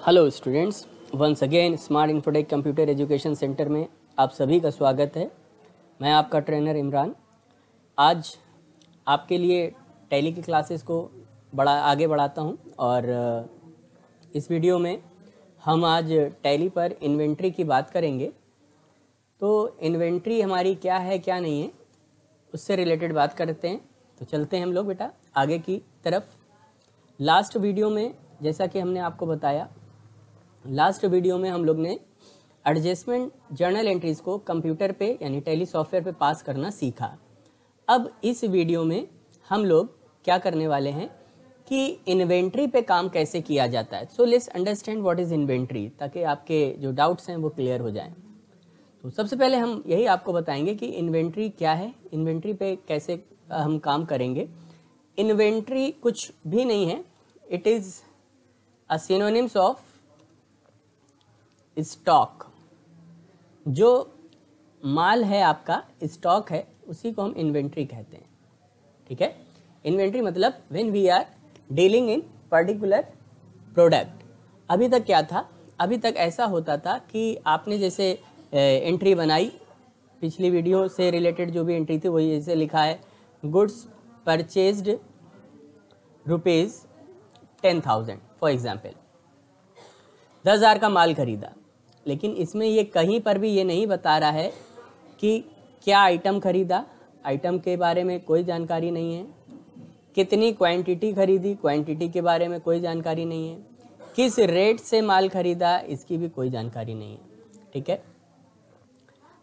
Hello students, once again smart infotech computer education centre में आप सभी का स्वागत है। मैं आपका ट्रेनर इमरान। आज आपके लिए टैली की क्लासेस को आगे बढ़ाता हूं और इस वीडियो में हम आज टैली पर इन्वेंट्री की बात करेंगे। तो इन्वेंट्री हमारी क्या है क्या नहीं है उससे रिलेटेड बात करते हैं। तो चलते हैं हम लोग बेटा आगे की तरफ। लास्ट वीडियो में जैसा कि हमने आपको बताया, लास्ट वीडियो में हम लोग ने एडजस्टमेंट जर्नल एंट्रीज को कंप्यूटर पे यानी टैली सॉफ्टवेयर पे पास करना सीखा। अब इस वीडियो में हम लोग क्या करने वाले हैं कि इन्वेंट्री पे काम कैसे किया जाता है। So let's understand what is inventory, ताकि आपके जो डाउट्स हैं वो क्लियर हो जाएं। तो सबसे पहले हम यही आपको बताएंगे कि इन्वेंट्री क्या है, इन्वेंट्री पे कैसे हम काम करेंगे। इन्वेंट्री कुछ भी नहीं है, it is a synonyms of stock. जो माल है आपका स्टॉक है उसी को हम इन्वेंट्री कहते हैं। ठीक है, इन्वेंट्री मतलब when we are dealing in particular product. अभी तक क्या था, अभी तक ऐसा होता था कि आपने जैसे एंट्री बनाई, पिछली वीडियो से रिलेटेड जो भी एंट्री थी वही जैसे लिखा है गुड्स परचेज्ड ₹10,000 फॉर एग्जाम्पल, 10,000 का माल खरीदा। लेकिन इसमें ये कहीं पर भी ये नहीं बता रहा है कि क्या आइटम खरीदा, आइटम के बारे में कोई जानकारी नहीं है। कितनी क्वांटिटी खरीदी, क्वांटिटी के बारे में कोई जानकारी नहीं है। किस रेट से माल खरीदा, इसकी भी कोई जानकारी नहीं है। ठीक है,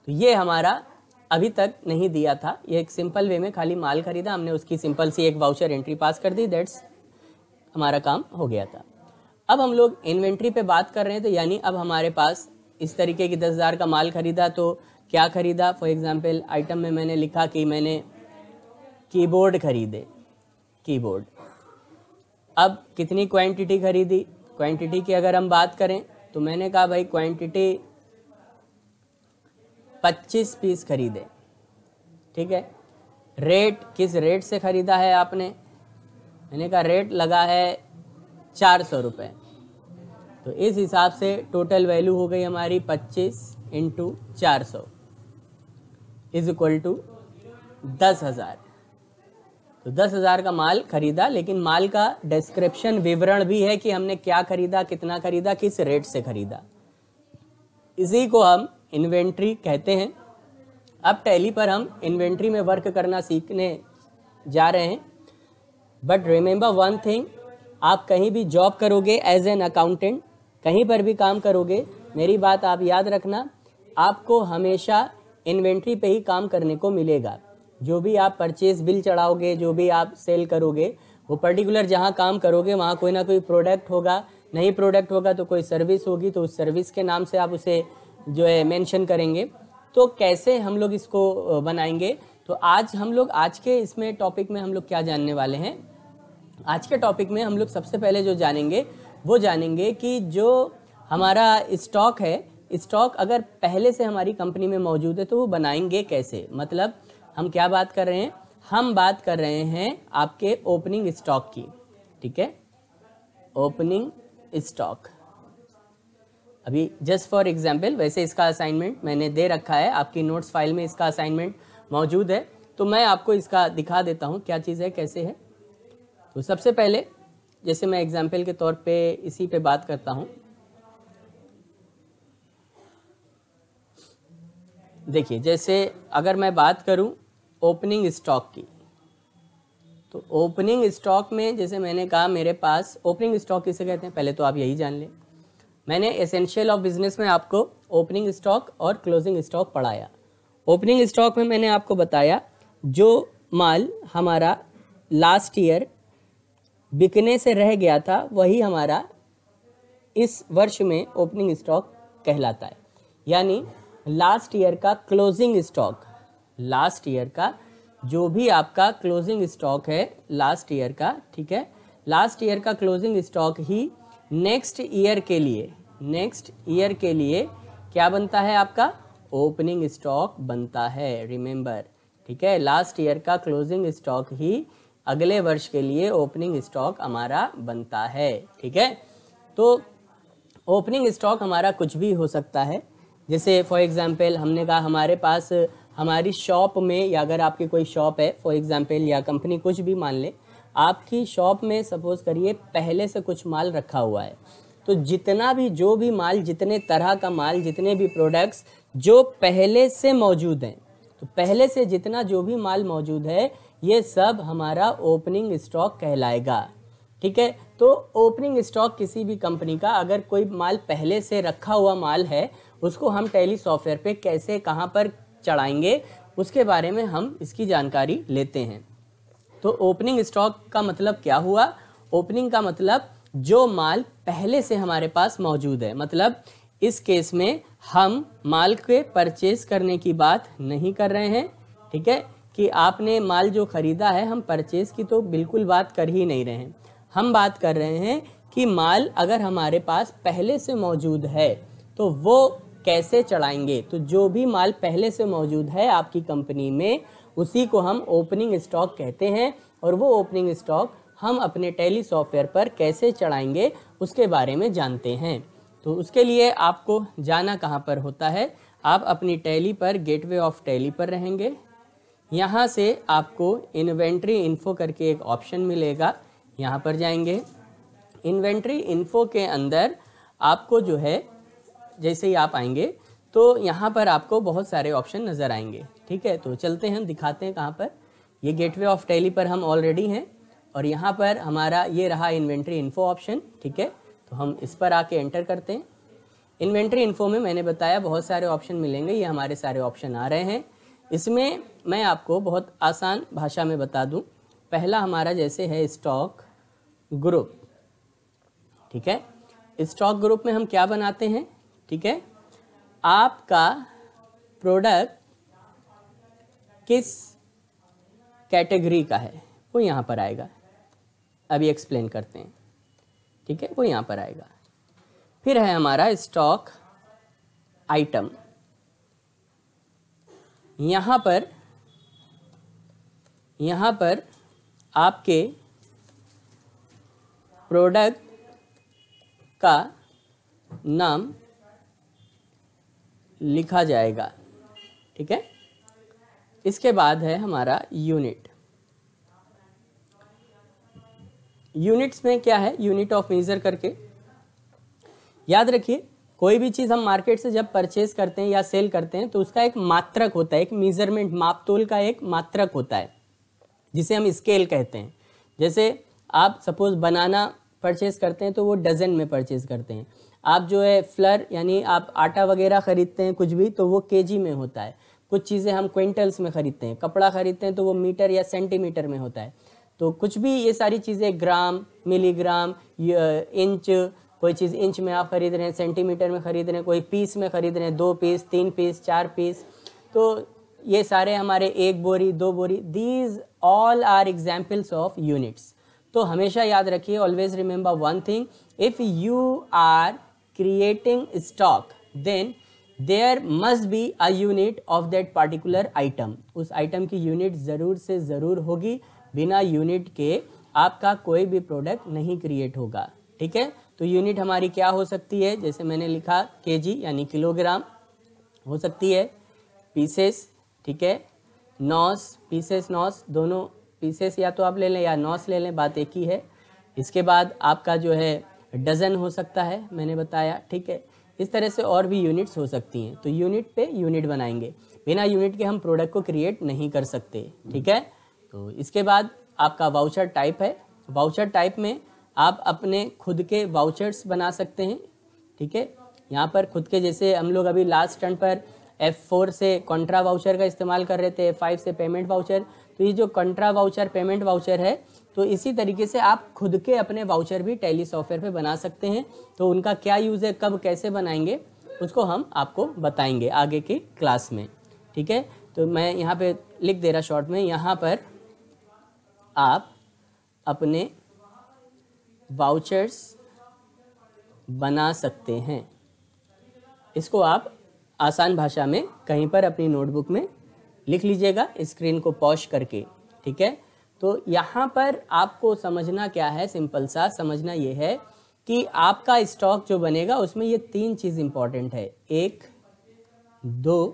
तो ये हमारा अभी तक नहीं दिया था। ये एक सिंपल वे में खाली माल खरीदा, हमने उसकी सिंपल सी एक वाउचर एंट्री पास कर दी, दैट्स हमारा काम हो गया था। अब हम लोग इन्वेंट्री पे बात कर रहे हैं, तो यानी अब हमारे पास इस तरीके की 10,000 का माल खरीदा। तो क्या खरीदा, फॉर एग्जांपल आइटम में मैंने लिखा कि मैंने कीबोर्ड खरीदे, कीबोर्ड। अब कितनी क्वांटिटी खरीदी, क्वांटिटी की अगर हम बात करें तो मैंने कहा भाई क्वांटिटी 25 पीस खरीदे। ठीक है, रेट, किस रेट से खरीदा है आपने, मैंने कहा रेट लगा है 400 रुपये। तो इस हिसाब से टोटल वैल्यू हो गई हमारी 25 × 400 इज इक्वल टू 10,000। तो 10,000 का माल खरीदा, लेकिन माल का डिस्क्रिप्शन विवरण भी है कि हमने क्या खरीदा, कितना खरीदा, किस रेट से खरीदा। इसी को हम इन्वेंट्री कहते हैं। अब टैली पर हम इन्वेंट्री में वर्क करना सीखने जा रहे हैं। बट रिमेंबर वन थिंग, आप कहीं भी जॉब करोगे एज एन अकाउंटेंट, कहीं पर भी काम करोगे, मेरी बात आप याद रखना, आपको हमेशा इन्वेंट्री पे ही काम करने को मिलेगा। जो भी आप परचेज बिल चढ़ाओगे, जो भी आप सेल करोगे, वो पर्टिकुलर जहाँ काम करोगे वहाँ कोई ना कोई प्रोडक्ट होगा, नहीं प्रोडक्ट होगा तो कोई सर्विस होगी, तो उस सर्विस के नाम से आप उसे जो है मेंशन करेंगे। तो कैसे हम लोग इसको बनाएंगे, तो आज हम लोग आज के इसमें टॉपिक में हम लोग क्या जानने वाले हैं। आज के टॉपिक में हम लोग सबसे पहले जो जानेंगे वो जानेंगे कि जो हमारा स्टॉक है, स्टॉक अगर पहले से हमारी कंपनी में मौजूद है तो वो बनाएंगे कैसे। मतलब हम क्या बात कर रहे हैं, हम बात कर रहे हैं आपके ओपनिंग स्टॉक की। ठीक है, ओपनिंग स्टॉक। अभी जस्ट फॉर एग्जाम्पल, वैसे इसका असाइनमेंट मैंने दे रखा है, आपकी नोट्स फाइल में इसका असाइनमेंट मौजूद है, तो मैं आपको इसका दिखा देता हूँ क्या चीज़ है, कैसे है। तो सबसे पहले जैसे मैं एग्जाम्पल के तौर पे इसी पे बात करता हूँ। देखिए, जैसे अगर मैं बात करूँ ओपनिंग स्टॉक की, तो ओपनिंग स्टॉक में जैसे मैंने कहा मेरे पास ओपनिंग स्टॉक किसे कहते हैं, पहले तो आप यही जान लें। मैंने एसेंशियल ऑफ बिजनेस में आपको ओपनिंग स्टॉक और क्लोजिंग स्टॉक पढ़ाया। ओपनिंग स्टॉक में मैंने आपको बताया जो माल हमारा लास्ट ईयर बिकने से रह गया था वही हमारा इस वर्ष में ओपनिंग स्टॉक कहलाता है। यानी लास्ट ईयर का क्लोजिंग स्टॉक, लास्ट ईयर का जो भी आपका क्लोजिंग स्टॉक है लास्ट ईयर का, ठीक है, लास्ट ईयर का क्लोजिंग स्टॉक ही नेक्स्ट ईयर के लिए क्या बनता है, आपका ओपनिंग स्टॉक बनता है। रिमेंबर, ठीक है, लास्ट ईयर का क्लोजिंग स्टॉक ही अगले वर्ष के लिए ओपनिंग स्टॉक हमारा बनता है। ठीक है, तो ओपनिंग स्टॉक हमारा कुछ भी हो सकता है। जैसे फॉर एग्जांपल हमने कहा हमारे पास हमारी शॉप में, या अगर आपकी कोई शॉप है फॉर एग्जांपल, या कंपनी कुछ भी मान ले, आपकी शॉप में सपोज करिए पहले से कुछ माल रखा हुआ है, तो जितना भी जो भी माल, जितने तरह का माल, जितने भी प्रोडक्ट्स जो पहले से मौजूद हैं, तो पहले से जितना जो भी माल मौजूद है ये सब हमारा ओपनिंग स्टॉक कहलाएगा। ठीक है, तो ओपनिंग स्टॉक किसी भी कंपनी का अगर कोई माल पहले से रखा हुआ माल है, उसको हम टैली सॉफ्टवेयर पे कैसे कहाँ पर चढ़ाएंगे उसके बारे में हम इसकी जानकारी लेते हैं। तो ओपनिंग स्टॉक का मतलब क्या हुआ? ओपनिंग का मतलब जो माल पहले से हमारे पास मौजूद है। मतलब इस केस में हम माल के परचेज करने की बात नहीं कर रहे हैं। ठीक है, कि आपने माल जो खरीदा है, हम परचेज की तो बिल्कुल बात कर ही नहीं रहे हैं। हम बात कर रहे हैं कि माल अगर हमारे पास पहले से मौजूद है तो वो कैसे चढ़ाएंगे। तो जो भी माल पहले से मौजूद है आपकी कंपनी में, उसी को हम ओपनिंग स्टॉक कहते हैं, और वो ओपनिंग स्टॉक हम अपने टैली सॉफ्टवेयर पर कैसे चढ़ाएंगे उसके बारे में जानते हैं। तो उसके लिए आपको जाना कहाँ पर होता है? आप अपनी टैली पर गेटवे ऑफ टैली पर रहेंगे। यहाँ से आपको इन्वेंट्री इन्फो करके एक ऑप्शन मिलेगा, यहाँ पर जाएंगे। इन्वेंट्री इन्फो के अंदर आपको जो है, जैसे ही आप आएंगे तो यहाँ पर आपको बहुत सारे ऑप्शन नज़र आएंगे। ठीक है, तो चलते हैं, हम दिखाते हैं कहाँ पर। ये गेटवे ऑफ टैली पर हम ऑलरेडी हैं, और यहाँ पर हमारा ये रहा इन्वेंट्री इन्फो ऑप्शन। ठीक है, तो हम इस पर आके एंटर करते हैं। इन्वेंट्री इन्फो में मैंने बताया बहुत सारे ऑप्शन मिलेंगे, ये हमारे सारे ऑप्शन आ रहे हैं। इसमें मैं आपको बहुत आसान भाषा में बता दूं। पहला हमारा जैसे है स्टॉक ग्रुप। ठीक है, स्टॉक ग्रुप में हम क्या बनाते हैं? ठीक है, आपका प्रोडक्ट किस कैटेगरी का है वो यहाँ पर आएगा। अभी एक्सप्लेन करते हैं। ठीक है, वो यहाँ पर आएगा। फिर है हमारा स्टॉक आइटम। यहाँ पर आपके प्रोडक्ट का नाम लिखा जाएगा। ठीक है, इसके बाद है हमारा यूनिट। यूनिट्स में क्या है? यूनिट ऑफ मेजर करके। याद रखिए, कोई भी चीज़ हम मार्केट से जब परचेज करते हैं या सेल करते हैं तो उसका एक मात्रक होता है, एक मेजरमेंट, मापतोल का एक मात्रक होता है जिसे हम स्केल कहते हैं। जैसे आप सपोज बनाना परचेज करते हैं तो वो डजन में परचेज करते हैं। आप जो है फ्लर यानी आप आटा वगैरह खरीदते हैं कुछ भी, तो वो केजी में होता है। कुछ चीज़ें हम क्विंटल्स में खरीदते हैं। कपड़ा खरीदते हैं तो वो मीटर या सेंटीमीटर में होता है। तो कुछ भी ये सारी चीज़ें ग्राम, मिलीग्राम, इंच, कोई चीज़ इंच में आप खरीद रहे हैं, सेंटीमीटर में खरीद रहे हैं, कोई पीस में खरीद रहे हैं, 2 पीस, 3 पीस, 4 पीस, तो ये सारे हमारे 1 बोरी, 2 बोरी, these all are examples of units. तो हमेशा याद रखिए, always remember one thing, if you are creating stock then there must be a unit of that particular item. उस आइटम की यूनिट ज़रूर से ज़रूर होगी। बिना यूनिट के आपका कोई भी प्रोडक्ट नहीं क्रिएट होगा। ठीक है, तो यूनिट हमारी क्या हो सकती है? जैसे मैंने लिखा केजी यानी किलोग्राम हो सकती है, पीसेस, ठीक है, नॉस, पीसेस नॉस, दोनों पीसेस या तो आप ले लें या नॉस ले लें, बात एक ही है। इसके बाद आपका जो है डज़न हो सकता है, मैंने बताया। ठीक है, इस तरह से और भी यूनिट्स हो सकती हैं। तो यूनिट पे यूनिट बनाएंगे, बिना यूनिट के हम प्रोडक्ट को क्रिएट नहीं कर सकते। ठीक है, तो इसके बाद आपका वाउचर टाइप है। वाउचर टाइप में आप अपने खुद के वाउचर्स बना सकते हैं। ठीक है, यहाँ पर खुद के, जैसे हम लोग अभी लास्ट टर्न पर F4 से कॉन्ट्रा वाउचर का इस्तेमाल कर रहे थे, F5 से पेमेंट वाउचर। तो ये जो कॉन्ट्रा वाउचर, पेमेंट वाउचर है, तो इसी तरीके से आप खुद के अपने वाउचर भी टैली सॉफ्टवेयर पे बना सकते हैं। तो उनका क्या यूज़ है, कब कैसे बनाएंगे, उसको हम आपको बताएंगे आगे की क्लास में। ठीक है, तो मैं यहाँ पे लिख दे रहा शॉर्ट में, यहाँ पर आप अपने वाउचर्स बना सकते हैं। इसको आप आसान भाषा में कहीं पर अपनी नोटबुक में लिख लीजिएगा, स्क्रीन को पॉज करके। ठीक है, तो यहाँ पर आपको समझना क्या है, सिंपल सा समझना ये है कि आपका स्टॉक जो बनेगा उसमें ये 3 चीज़ इंपॉर्टेंट है, 1, 2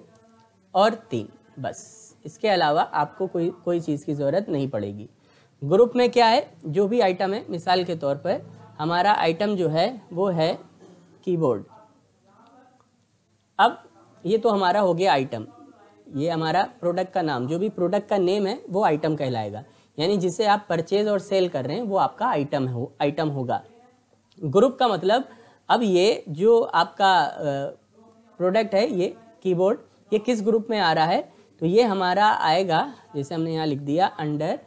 और 3, बस। इसके अलावा आपको कोई चीज़ की ज़रूरत नहीं पड़ेगी। ग्रुप में क्या है, जो भी आइटम है, मिसाल के तौर पर हमारा आइटम जो है वो है कीबोर्ड। अब ये तो हमारा हो गया आइटम, ये हमारा प्रोडक्ट का नाम, जो भी प्रोडक्ट का नेम है वो आइटम कहलाएगा, यानी जिसे आप परचेज और सेल कर रहे हैं वो आपका आइटम होगा। ग्रुप का मतलब, अब ये जो आपका प्रोडक्ट है, ये कीबोर्ड, ये किस ग्रुप में आ रहा है, तो ये हमारा आएगा, जैसे हमने यहाँ लिख दिया, अंडर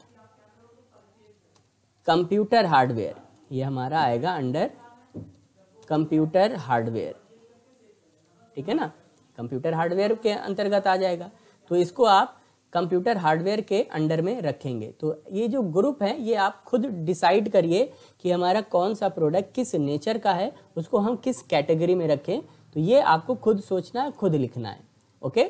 कंप्यूटर हार्डवेयर। ये हमारा आएगा अंडर कंप्यूटर हार्डवेयर, ठीक है ना, कंप्यूटर हार्डवेयर के अंतर्गत आ जाएगा। तो इसको आप कंप्यूटर हार्डवेयर के अंडर में रखेंगे। तो ये जो ग्रुप है ये आप खुद डिसाइड करिए कि हमारा कौन सा प्रोडक्ट किस नेचर का है, उसको हम किस कैटेगरी में रखें। तो ये आपको खुद सोचना है, खुद लिखना है। ओके,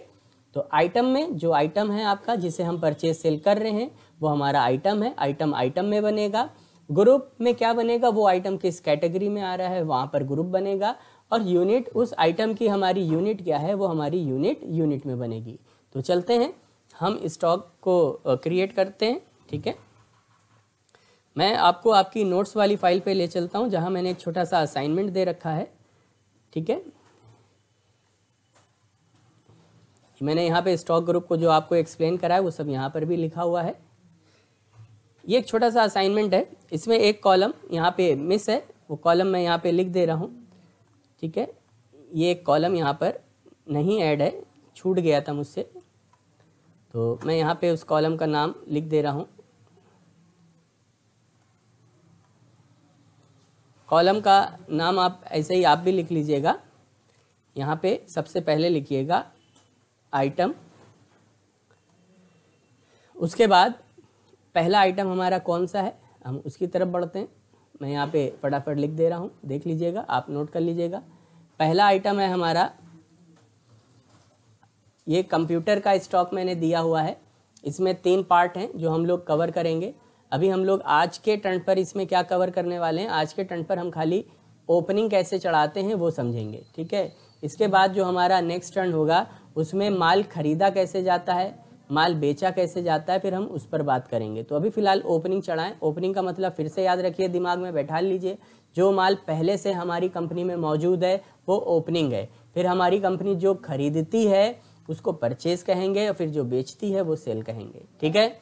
तो आइटम में जो आइटम है आपका, जिसे हम परचेज सेल कर रहे हैं, वो हमारा आइटम है, आइटम में बनेगा। ग्रुप में क्या बनेगा, वो आइटम किस कैटेगरी में आ रहा है वहाँ पर ग्रुप बनेगा। और यूनिट, उस आइटम की हमारी यूनिट क्या है, वो हमारी यूनिट में बनेगी। तो चलते हैं, हम स्टॉक को क्रिएट करते हैं। ठीक है, मैं आपको आपकी नोट्स वाली फाइल पे ले चलता हूँ, जहाँ मैंने एक छोटा सा असाइनमेंट दे रखा है। ठीक है, मैंने यहाँ पे स्टॉक ग्रुप को जो आपको एक्सप्लेन करा है वो सब यहाँ पर भी लिखा हुआ है। ये एक छोटा सा असाइनमेंट है, इसमें एक कॉलम यहाँ पे मिस है, वो कॉलम मैं यहाँ पे लिख दे रहा हूँ। ठीक है, ये एक कॉलम यहाँ पर नहीं ऐड है, छूट गया था मुझसे, तो मैं यहाँ पे उस कॉलम का नाम लिख दे रहा हूँ। कॉलम का नाम आप ऐसे ही आप भी लिख लीजिएगा। यहाँ पे सबसे पहले लिखिएगा आइटम, उसके बाद पहला आइटम हमारा कौन सा है, हम उसकी तरफ बढ़ते हैं। मैं यहाँ पे फटाफट लिख दे रहा हूँ, देख लीजिएगा, आप नोट कर लीजिएगा। पहला आइटम है हमारा, ये कंप्यूटर का स्टॉक मैंने दिया हुआ है। इसमें 3 पार्ट हैं जो हम लोग कवर करेंगे। अभी हम लोग आज के टर्न पर इसमें क्या कवर करने वाले हैं, आज के टर्न पर हम खाली ओपनिंग कैसे चढ़ाते हैं वो समझेंगे। ठीक है, इसके बाद जो हमारा नेक्स्ट टर्न होगा उसमें माल खरीदा कैसे जाता है, माल बेचा कैसे जाता है, फिर हम उस पर बात करेंगे। तो अभी फ़िलहाल ओपनिंग चढ़ाएं। ओपनिंग का मतलब फिर से याद रखिए, दिमाग में बैठा लीजिए, जो माल पहले से हमारी कंपनी में मौजूद है वो ओपनिंग है। फिर हमारी कंपनी जो खरीदती है उसको परचेज कहेंगे, और फिर जो बेचती है वो सेल कहेंगे। ठीक है,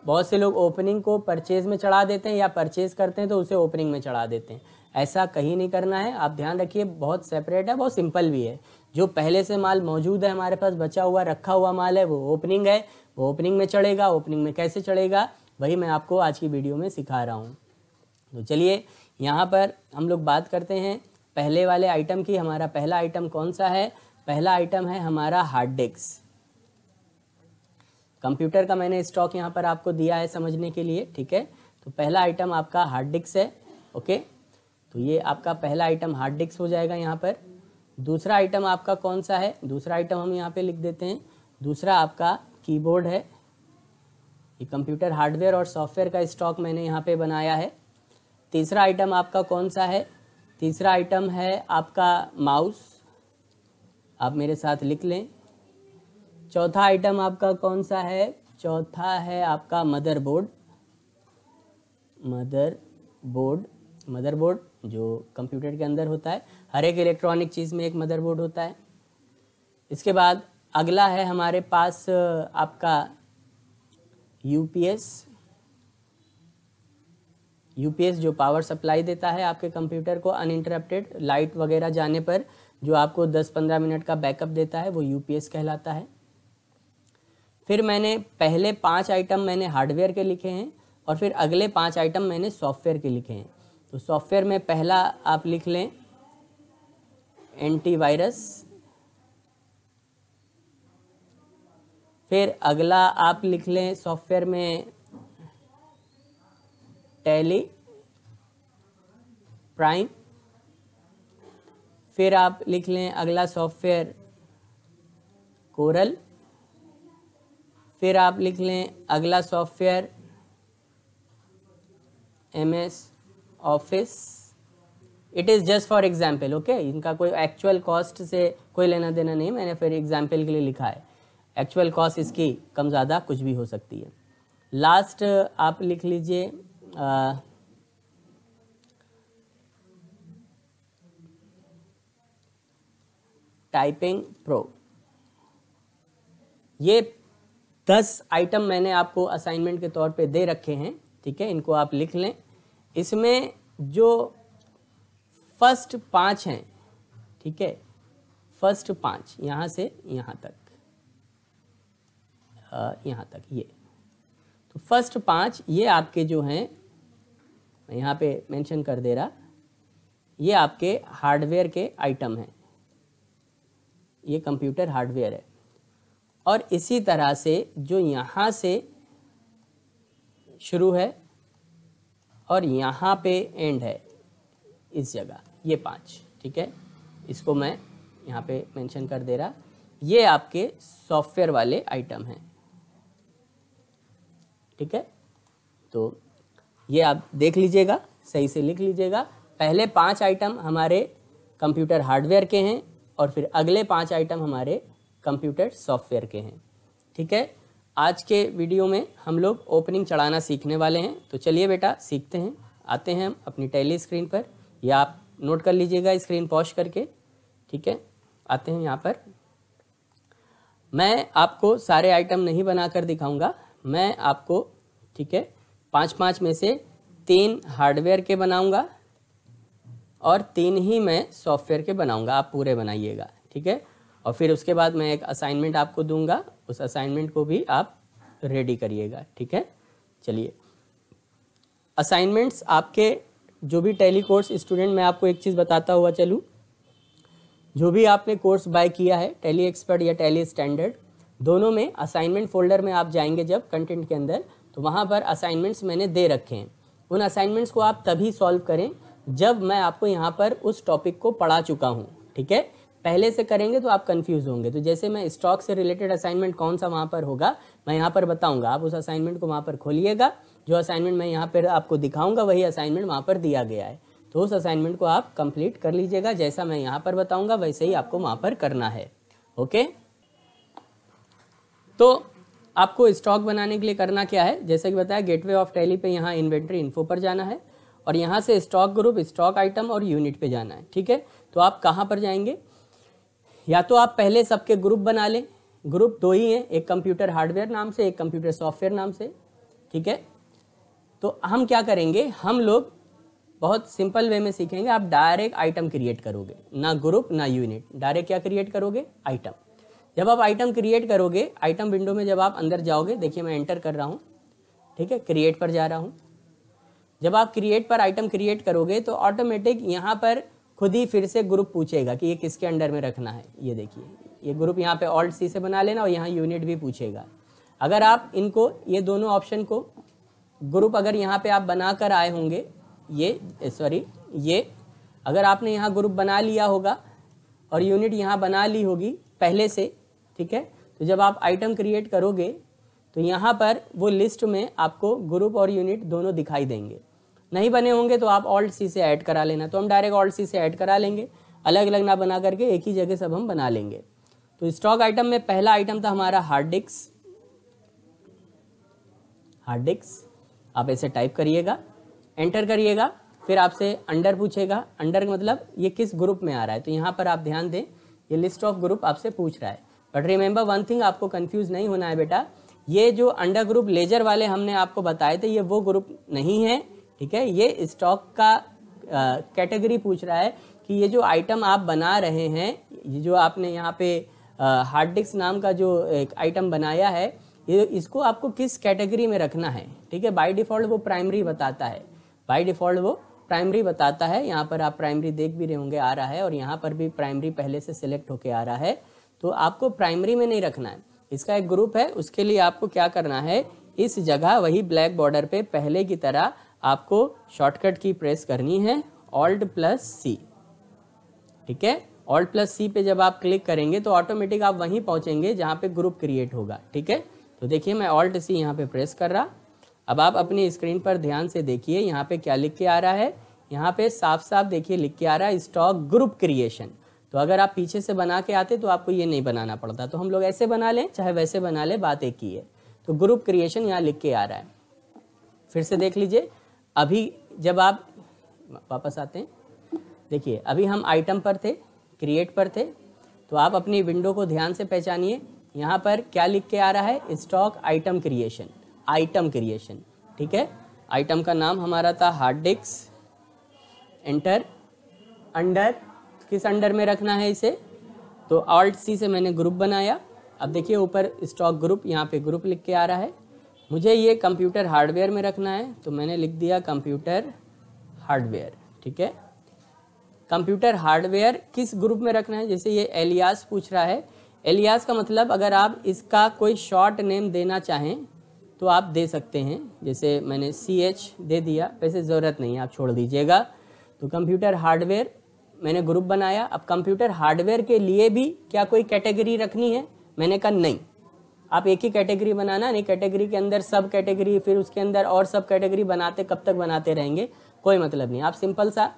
बहुत से लोग ओपनिंग को परचेज में चढ़ा देते हैं, या परचेज करते हैं तो उसे ओपनिंग में चढ़ा देते हैं। ऐसा कहीं नहीं करना है, आप ध्यान रखिए, बहुत सेपरेट है, बहुत सिंपल भी है। जो पहले से माल मौजूद है, हमारे पास बचा हुआ रखा हुआ माल है, वो ओपनिंग है, वो ओपनिंग में चढ़ेगा। ओपनिंग में कैसे चढ़ेगा वही मैं आपको आज की वीडियो में सिखा रहा हूँ। तो चलिए यहाँ पर हम लोग बात करते हैं पहले वाले आइटम की। हमारा पहला आइटम कौन सा है, पहला आइटम है हमारा हार्ड डिस्क। कंप्यूटर का मैंने स्टॉक यहाँ पर आपको दिया है समझने के लिए। ठीक है, तो पहला आइटम आपका हार्ड डिस्क है। ओके, तो ये आपका पहला आइटम हार्ड डिस्क हो जाएगा यहाँ पर। दूसरा आइटम आपका कौन सा है, दूसरा आइटम हम यहाँ पे लिख देते हैं, दूसरा आपका कीबोर्ड है। ये कंप्यूटर हार्डवेयर और सॉफ्टवेयर का स्टॉक मैंने यहाँ पे बनाया है। तीसरा आइटम आपका कौन सा है, तीसरा आइटम है आपका माउस, आप मेरे साथ लिख लें। चौथा आइटम आपका कौन सा है, चौथा है आपका मदरबोर्ड। मदरबोर्ड जो कंप्यूटर के अंदर होता है, हर एक इलेक्ट्रॉनिक चीज़ में एक मदरबोर्ड होता है। इसके बाद अगला है हमारे पास आपका यूपीएस जो पावर सप्लाई देता है आपके कंप्यूटर को अनइंटरप्टेड, लाइट वगैरह जाने पर जो आपको 10-15 मिनट का बैकअप देता है, वो यूपीएस कहलाता है। फिर मैंने पहले 5 आइटम मैंने हार्डवेयर के लिखे हैं, और फिर अगले 5 आइटम मैंने सॉफ्टवेयर के लिखे हैं। तो सॉफ्टवेयर में पहला आप लिख लें एंटीवायरस, फिर अगला आप लिख लें सॉफ्टवेयर में टैली प्राइम, फिर आप लिख लें अगला सॉफ्टवेयर कोरल, फिर आप लिख लें अगला software MS office, it is just for example, okay. इनका कोई एक्चुअल कॉस्ट से कोई लेना देना नहीं, मैंने फिर एग्जाम्पल के लिए लिखा है। एक्चुअल कॉस्ट इसकी कम ज़्यादा कुछ भी हो सकती है। लास्ट आप लिख लीजिए टाइपिंग प्रो। ये 10 आइटम मैंने आपको असाइनमेंट के तौर पे दे रखे हैं, ठीक है, इनको आप लिख लें। इसमें जो फर्स्ट 5 हैं, ठीक है, फर्स्ट 5 यहाँ से यहाँ तक, यहाँ तक ये, तो फर्स्ट 5 ये आपके जो हैं, मैं यहाँ पे मेंशन कर दे रहा, ये आपके हार्डवेयर के आइटम हैं, ये कंप्यूटर हार्डवेयर है। और इसी तरह से जो यहाँ से शुरू है और यहाँ पे एंड है, इस जगह ये 5, ठीक है, इसको मैं यहाँ पे मेंशन कर दे रहा, ये आपके सॉफ्टवेयर वाले आइटम हैं, ठीक है। तो ये आप देख लीजिएगा, सही से लिख लीजिएगा। पहले 5 आइटम हमारे कंप्यूटर हार्डवेयर के हैं और फिर अगले 5 आइटम हमारे कंप्यूटर सॉफ्टवेयर के हैं, ठीक है। आज के वीडियो में हम लोग ओपनिंग चढ़ाना सीखने वाले हैं। तो चलिए बेटा सीखते हैं। आते हैं हम अपनी टैली स्क्रीन पर, या आप नोट कर लीजिएगा स्क्रीन पॉज करके, ठीक है। आते हैं यहाँ पर। मैं आपको सारे आइटम नहीं बनाकर दिखाऊंगा, मैं आपको, ठीक है, 5-5 में से 3 हार्डवेयर के बनाऊंगा और 3 ही मैं सॉफ्टवेयर के बनाऊंगा। आप पूरे बनाइएगा, ठीक है। और फिर उसके बाद मैं एक असाइनमेंट आपको दूंगा, उस असाइनमेंट को भी आप रेडी करिएगा, ठीक है। चलिए, असाइनमेंट्स आपके जो भी टैली कोर्स स्टूडेंट, मैं आपको एक चीज़ बताता हुआ चलूँ, जो भी आपने कोर्स बाय किया है, टैली एक्सपर्ट या टैली स्टैंडर्ड, दोनों में असाइनमेंट फोल्डर में आप जाएंगे जब कंटेंट के अंदर, तो वहाँ पर असाइनमेंट्स मैंने दे रखे हैं। उन असाइनमेंट्स को आप तभी सॉल्व करें जब मैं आपको यहाँ पर उस टॉपिक को पढ़ा चुका हूँ, ठीक है। पहले से करेंगे तो आप कंफ्यूज होंगे। तो जैसे मैं स्टॉक से रिलेटेड असाइनमेंट कौन सा वहाँ पर होगा, मैं यहाँ पर बताऊँगा, आप उस असाइनमेंट को वहाँ पर खोलिएगा। जो असाइनमेंट मैं यहाँ पर आपको दिखाऊँगा वही असाइनमेंट वहाँ पर दिया गया है, तो उस असाइनमेंट को आप कंप्लीट कर लीजिएगा। जैसा मैं यहाँ पर बताऊँगा वैसे ही आपको वहाँ पर करना है, ओके। तो आपको स्टॉक बनाने के लिए करना क्या है, जैसे कि बताया, गेटवे ऑफ टैली पे यहाँ इन्वेंट्री इन्फो पर जाना है और यहाँ से स्टॉक ग्रुप, स्टॉक आइटम और यूनिट पे जाना है, ठीक है। तो आप कहाँ पर जाएंगे, या तो आप पहले सबके ग्रुप बना लें। ग्रुप 2 ही हैं, एक कंप्यूटर हार्डवेयर नाम से, एक कंप्यूटर सॉफ्टवेयर नाम से, ठीक है। तो हम क्या करेंगे, हम लोग बहुत सिंपल वे में सीखेंगे। आप डायरेक्ट आइटम क्रिएट करोगे, ना ग्रुप ना यूनिट, डायरेक्ट क्या क्रिएट करोगे, आइटम। जब आप आइटम क्रिएट करोगे, आइटम विंडो में जब आप अंदर जाओगे, देखिए मैं एंटर कर रहा हूँ, ठीक है, क्रिएट पर जा रहा हूँ। जब आप क्रिएट पर आइटम क्रिएट करोगे तो ऑटोमेटिक यहाँ पर खुद ही फिर से ग्रुप पूछेगा कि ये किसके अंडर में रखना है। ये देखिए, ये ग्रुप यहाँ पे ऑल्ट सी से बना लेना और यहाँ यूनिट भी पूछेगा। अगर आप इनको, ये दोनों ऑप्शन को, ग्रुप अगर यहाँ पे आप बना कर आए होंगे, ये अगर आपने यहाँ ग्रुप बना लिया होगा और यूनिट यहाँ बना ली होगी पहले से, ठीक है, तो जब आप आइटम क्रिएट करोगे तो यहाँ पर वो लिस्ट में आपको ग्रुप और यूनिट दोनों दिखाई देंगे। नहीं बने होंगे तो आप ऑल्ट सी से ऐड करा लेना। तो हम डायरेक्ट ऑल्ट सी से ऐड करा लेंगे, अलग अलग ना बना करके एक ही जगह सब हम बना लेंगे। तो स्टॉक आइटम में पहला आइटम था हमारा हार्ड डिस्क। आप ऐसे टाइप करिएगा, एंटर करिएगा, फिर आपसे अंडर पूछेगा। अंडर मतलब ये किस ग्रुप में आ रहा है, तो यहाँ पर आप ध्यान दें, ये लिस्ट ऑफ ग्रुप आपसे पूछ रहा है। बट रिमेंबर वन थिंग, आपको कंफ्यूज नहीं होना है बेटा, ये जो अंडर ग्रुप लेजर वाले हमने आपको बताए थे, ये वो ग्रुप नहीं है, ठीक है। ये स्टॉक का कैटेगरी पूछ रहा है कि ये जो आइटम आप बना रहे हैं, ये जो आपने यहाँ पे हार्ड डिस्क नाम का जो एक आइटम बनाया है, ये इसको आपको किस कैटेगरी में रखना है, ठीक है। बाय डिफ़ॉल्ट वो प्राइमरी बताता है, बाय डिफ़ॉल्ट वो प्राइमरी बताता है। यहाँ पर आप प्राइमरी देख भी रहे होंगे आ रहा है, और यहाँ पर भी प्राइमरी पहले से सिलेक्ट होके आ रहा है। तो आपको प्राइमरी में नहीं रखना है, इसका एक ग्रुप है। उसके लिए आपको क्या करना है, इस जगह वही ब्लैक बॉर्डर पे पहले की तरह आपको शॉर्टकट की प्रेस करनी है, Alt+C, ठीक है। Alt+C पे जब आप क्लिक करेंगे तो ऑटोमेटिक आप वहीं पहुंचेंगे जहां पे ग्रुप क्रिएट होगा, ठीक है। तो देखिए मैं Alt+C यहाँ पे प्रेस कर रहा। अब आप अपनी स्क्रीन पर ध्यान से देखिए, यहाँ पे क्या लिख के आ रहा है, यहाँ पे साफ साफ देखिए लिख के आ रहा है स्टॉक ग्रुप क्रिएशन। तो अगर आप पीछे से बना के आते तो आपको ये नहीं बनाना पड़ता, तो हम लोग ऐसे बना लें चाहे वैसे बना लें, बात एक ही है। तो ग्रुप क्रिएशन यहाँ लिख के आ रहा है। फिर से देख लीजिए, अभी जब आप वापस आते हैं, देखिए अभी हम आइटम पर थे, क्रिएट पर थे, तो आप अपनी विंडो को ध्यान से पहचानिए। यहाँ पर क्या लिख के आ रहा है, stock item creation, item creation, ठीक है। आइटम का नाम हमारा था हार्ड डिस्क, एंटर, अंडर, किस अंडर में रखना है इसे, तो ऑल्ट सी से मैंने ग्रुप बनाया। अब देखिए ऊपर स्टॉक ग्रुप, यहाँ पे ग्रुप लिख के आ रहा है। मुझे ये कंप्यूटर हार्डवेयर में रखना है, तो मैंने लिख दिया कंप्यूटर हार्डवेयर, ठीक है। कंप्यूटर हार्डवेयर किस ग्रुप में रखना है, जैसे ये एलियास पूछ रहा है। एलियास का मतलब अगर आप इसका कोई शॉर्ट नेम देना चाहें तो आप दे सकते हैं, जैसे मैंने CH दे दिया, वैसे ज़रूरत नहीं है, आप छोड़ दीजिएगा। तो कंप्यूटर हार्डवेयर मैंने ग्रुप बनाया। अब कंप्यूटर हार्डवेयर के लिए भी क्या कोई कैटेगरी रखनी है, मैंने कहा नहीं, आप एक ही कैटेगरी बनाना, नहीं कैटेगरी के अंदर सब कैटेगरी, फिर उसके अंदर और सब कैटेगरी बनाते कब तक बनाते रहेंगे, कोई मतलब नहीं। आप सिंपल सा,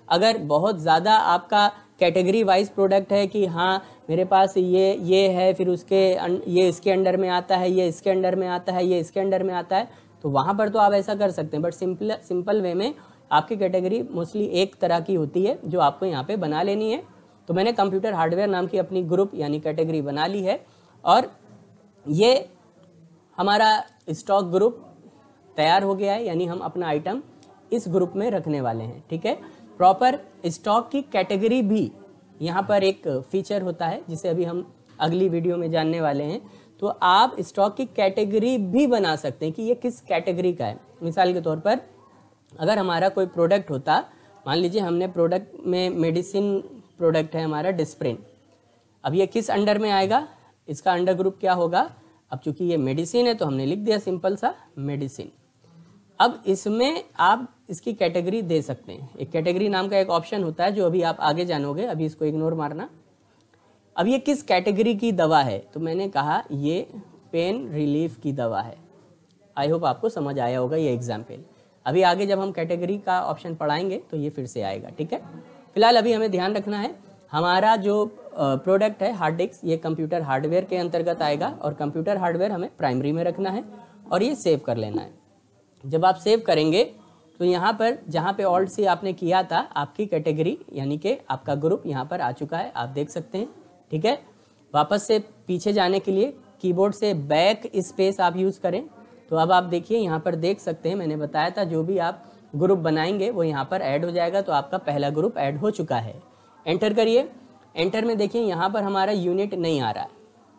अगर बहुत ज़्यादा आपका कैटेगरी वाइज प्रोडक्ट है कि हाँ मेरे पास ये है, फिर उसके ये इसके अंडर में आता है, ये इसके अंडर में आता है, ये इसके अंडर में आता है, तो वहाँ पर तो आप ऐसा कर सकते हैं। बट सिंपल वे में आपकी कैटेगरी मोस्टली एक तरह की होती है जो आपको यहाँ पे बना लेनी है। तो मैंने कंप्यूटर हार्डवेयर नाम की अपनी ग्रुप यानी कैटेगरी बना ली है, और ये हमारा स्टॉक ग्रुप तैयार हो गया है, यानी हम अपना आइटम इस ग्रुप में रखने वाले हैं, ठीक है। प्रॉपर स्टॉक की कैटेगरी भी यहाँ पर एक फीचर होता है जिसे अभी हम अगली वीडियो में जानने वाले हैं। तो आप स्टॉक की कैटेगरी भी बना सकते हैं कि ये किस कैटेगरी का है। मिसाल के तौर पर अगर हमारा कोई प्रोडक्ट होता, मान लीजिए हमने प्रोडक्ट में मेडिसिन प्रोडक्ट है हमारा डिस्प्रिन, अब ये किस अंडर में आएगा, इसका अंडर ग्रुप क्या होगा। अब चूंकि ये मेडिसिन है तो हमने लिख दिया सिंपल सा मेडिसिन। अब इसमें आप इसकी कैटेगरी दे सकते हैं। एक कैटेगरी नाम का एक ऑप्शन होता है जो अभी आप आगे जानोगे, अभी इसको इग्नोर मारना। अब ये किस कैटेगरी की दवा है, तो मैंने कहा ये पेन रिलीफ की दवा है। आई होप आपको समझ आया होगा ये एग्जाम्पल। अभी आगे जब हम कैटेगरी का ऑप्शन पढ़ाएंगे तो ये फिर से आएगा, ठीक है। फिलहाल अभी हमें ध्यान रखना है हमारा जो प्रोडक्ट है हार्ड डिस्क, ये कंप्यूटर हार्डवेयर के अंतर्गत आएगा, और कंप्यूटर हार्डवेयर हमें प्राइमरी में रखना है और ये सेव कर लेना है। जब आप सेव करेंगे तो यहाँ पर जहाँ पे ऑल्ट से आपने किया था, आपकी कैटेगरी यानी कि आपका ग्रुप यहाँ पर आ चुका है, आप देख सकते हैं, ठीक है। वापस से पीछे जाने के लिए कीबोर्ड से बैक स्पेस आप यूज़ करें। तो अब आप देखिए यहाँ पर देख सकते हैं, मैंने बताया था जो भी आप ग्रुप बनाएंगे वो यहाँ पर ऐड हो जाएगा। तो आपका पहला ग्रुप ऐड हो चुका है। एंटर करिए। एंटर में देखिए यहाँ पर हमारा यूनिट नहीं आ रहा है,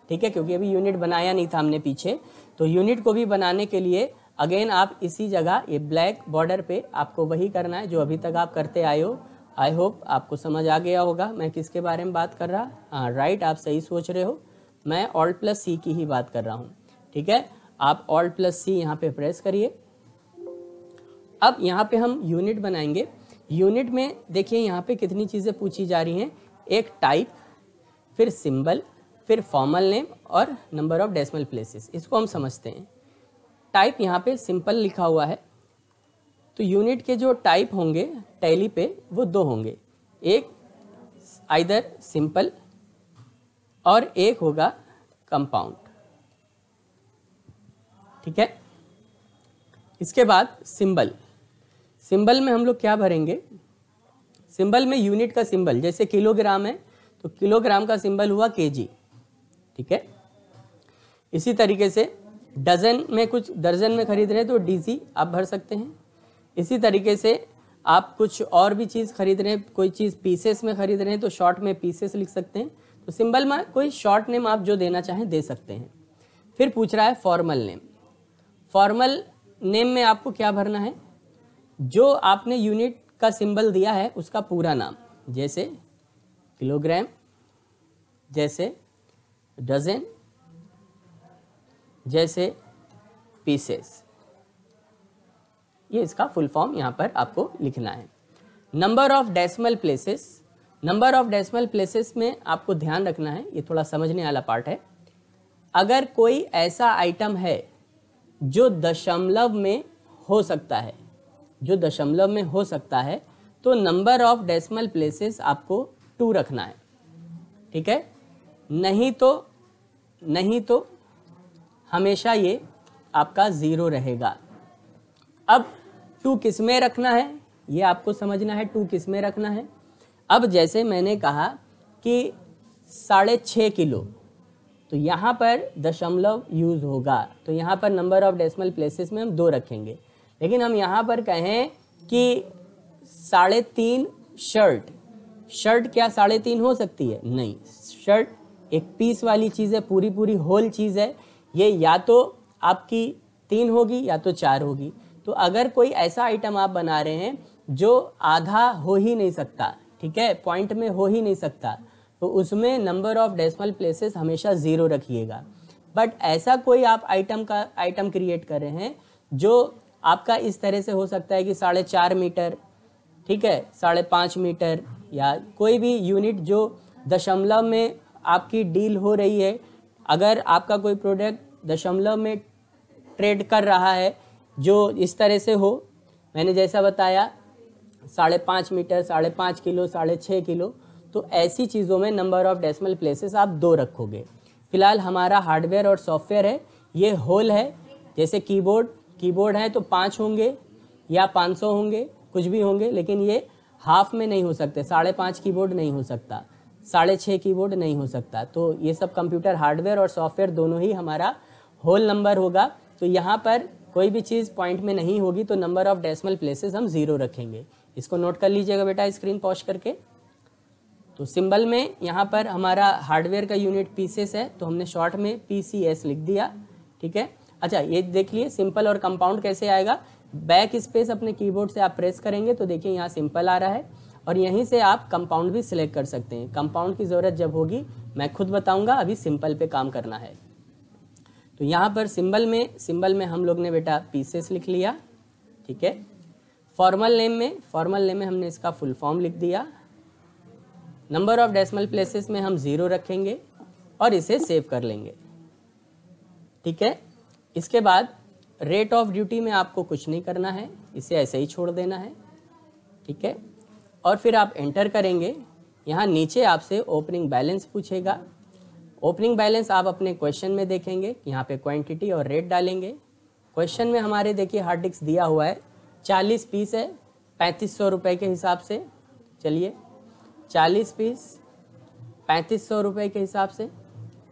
ठीक है, क्योंकि अभी यूनिट बनाया नहीं था हमने पीछे। तो यूनिट को भी बनाने के लिए अगेन आप इसी जगह ये ब्लैक बॉर्डर पे आपको वही करना है जो अभी तक आप करते आए हो। आई होप आपको समझ आ गया होगा मैं किसके बारे में बात कर रहा। हाँ राइट, आप सही सोच रहे हो, मैं Alt+C की ही बात कर रहा हूँ, ठीक है। आप Alt+C यहाँ पे प्रेस करिए। अब यहाँ पे हम यूनिट बनाएंगे। यूनिट में देखिए यहाँ पे कितनी चीज़ें पूछी जा रही हैं, एक टाइप, फिर सिंबल, फिर फॉर्मल नेम और नंबर ऑफ डेसिमल प्लेसेस। इसको हम समझते हैं। टाइप यहाँ पे सिंपल लिखा हुआ है, तो यूनिट के जो टाइप होंगे टैली पे वो दो होंगे, एक आइदर सिंपल और एक होगा कंपाउंड, ठीक है। इसके बाद सिंबल। सिंबल में हम लोग क्या भरेंगे, सिंबल में यूनिट का सिंबल, जैसे किलोग्राम है तो किलोग्राम का सिंबल हुआ kg, ठीक है। इसी तरीके से डजन में कुछ दर्जन में खरीद रहे हैं तो DG आप भर सकते हैं। इसी तरीके से आप कुछ और भी चीज़ खरीद रहे हैं, कोई चीज़ पीसेस में खरीद रहे हैं तो शॉर्ट में पीसेस लिख सकते हैं। तो सिंबल में कोई शॉर्ट नेम आप जो देना चाहें दे सकते हैं। फिर पूछ रहा है फॉर्मल नेम। फॉर्मल नेम में आपको क्या भरना है, जो आपने यूनिट का सिंबल दिया है उसका पूरा नाम, जैसे किलोग्राम, जैसे डजन, जैसे पीसेस, ये इसका फुल फॉर्म यहाँ पर आपको लिखना है। Number of decimal places. Number of decimal places में आपको ध्यान रखना है, ये थोड़ा समझने वाला पार्ट है। अगर कोई ऐसा आइटम है जो दशमलव में हो सकता है, जो दशमलव में हो सकता है, तो नंबर ऑफ डेसिमल प्लेसेस आपको 2 रखना है, ठीक है। नहीं तो हमेशा ये आपका 0 रहेगा। अब 2 किस में रखना है ये आपको समझना है, 2 किस में रखना है। अब जैसे मैंने कहा कि 6.5 किलो, तो यहाँ पर दशमलव यूज़ होगा, तो यहाँ पर नंबर ऑफ डेसिमल प्लेसेस में हम 2 रखेंगे। लेकिन हम यहाँ पर कहें कि 3.5 शर्ट क्या 3.5 हो सकती है? नहीं, शर्ट एक पीस वाली चीज़ है, पूरी होल चीज़ है। ये या तो आपकी 3 होगी या तो 4 होगी। तो अगर कोई ऐसा आइटम आप बना रहे हैं जो आधा हो ही नहीं सकता, ठीक है, पॉइंट में हो ही नहीं सकता, तो उसमें नंबर ऑफ डेसिमल प्लेसेस हमेशा 0 रखिएगा। बट ऐसा कोई आप आइटम क्रिएट कर रहे हैं जो आपका इस तरह से हो सकता है कि 4.5 मीटर, ठीक है, 5.5 मीटर, या कोई भी यूनिट जो दशमलव में आपकी डील हो रही है। अगर आपका कोई प्रोडक्ट दशमलव में ट्रेड कर रहा है जो इस तरह से हो, मैंने जैसा बताया 5.5 मीटर, 5.5 किलो, 6.5 किलो, तो ऐसी चीज़ों में नंबर ऑफ डेसिमल प्लेसेस आप 2 रखोगे। फिलहाल हमारा हार्डवेयर और सॉफ्टवेयर है, ये होल है। जैसे कीबोर्ड है तो 5 होंगे या 500 होंगे, कुछ भी होंगे, लेकिन ये हाफ में नहीं हो सकते। 5.5 कीबोर्ड नहीं हो सकता, 6.5 कीबोर्ड नहीं हो सकता। तो ये सब कंप्यूटर हार्डवेयर और सॉफ्टवेयर दोनों ही हमारा होल नंबर होगा। तो यहाँ पर कोई भी चीज़ पॉइंट में नहीं होगी तो नंबर ऑफ डेसिमल प्लेसेस हम 0 रखेंगे। इसको नोट कर लीजिएगा बेटा स्क्रीन पॉज करके। तो सिंबल में यहाँ पर हमारा हार्डवेयर का यूनिट पीसेस है, तो हमने शॉर्ट में PCS लिख दिया, ठीक है। अच्छा, ये देख लिए सिंपल और कंपाउंड कैसे आएगा। बैक स्पेस अपने कीबोर्ड से आप प्रेस करेंगे तो देखिए यहाँ सिंपल आ रहा है, और यहीं से आप कंपाउंड भी सिलेक्ट कर सकते हैं। कंपाउंड की ज़रूरत जब होगी मैं खुद बताऊंगा, अभी सिंपल पे काम करना है। तो यहाँ पर सिंबल में हम लोग ने बेटा पीसेस लिख लिया, ठीक है। फॉर्मल नेम में हमने इसका फुल फॉर्म लिख दिया। नंबर ऑफ डेसिमल प्लेसेस में हम 0 रखेंगे और इसे सेव कर लेंगे, ठीक है। इसके बाद रेट ऑफ ड्यूटी में आपको कुछ नहीं करना है, इसे ऐसे ही छोड़ देना है, ठीक है। और फिर आप एंटर करेंगे। यहाँ नीचे आपसे ओपनिंग बैलेंस पूछेगा। ओपनिंग बैलेंस आप अपने क्वेश्चन में देखेंगे, यहाँ पे क्वांटिटी और रेट डालेंगे। क्वेश्चन में हमारे देखिए हार्ड डिस्क दिया हुआ है, 40 पीस है 3500 रुपये के हिसाब से। चलिए 40 पीस 3500 रुपये के हिसाब से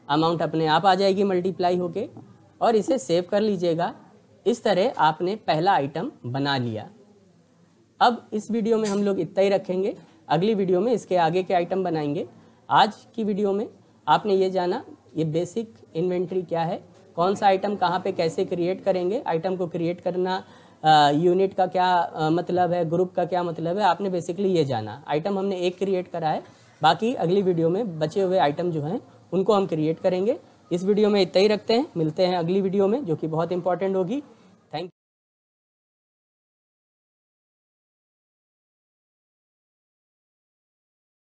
अमाउंट अपने आप आ जाएगी मल्टीप्लाई होके, और इसे सेव कर लीजिएगा। इस तरह आपने पहला आइटम बना लिया। अब इस वीडियो में हम लोग इतना ही रखेंगे, अगली वीडियो में इसके आगे के आइटम बनाएंगे। आज की वीडियो में आपने ये जाना ये बेसिक इन्वेंट्री क्या है, कौन सा आइटम कहाँ पे कैसे क्रिएट करेंगे, आइटम को क्रिएट करना, यूनिट का क्या मतलब है, ग्रुप का क्या मतलब है, आपने बेसिकली ये जाना। आइटम हमने एक क्रिएट करा है, बाकी अगली वीडियो में बचे हुए आइटम जो हैं उनको हम क्रिएट करेंगे। इस वीडियो में इतना ही रखते हैं, मिलते हैं अगली वीडियो में जो कि बहुत इंपॉर्टेंट होगी।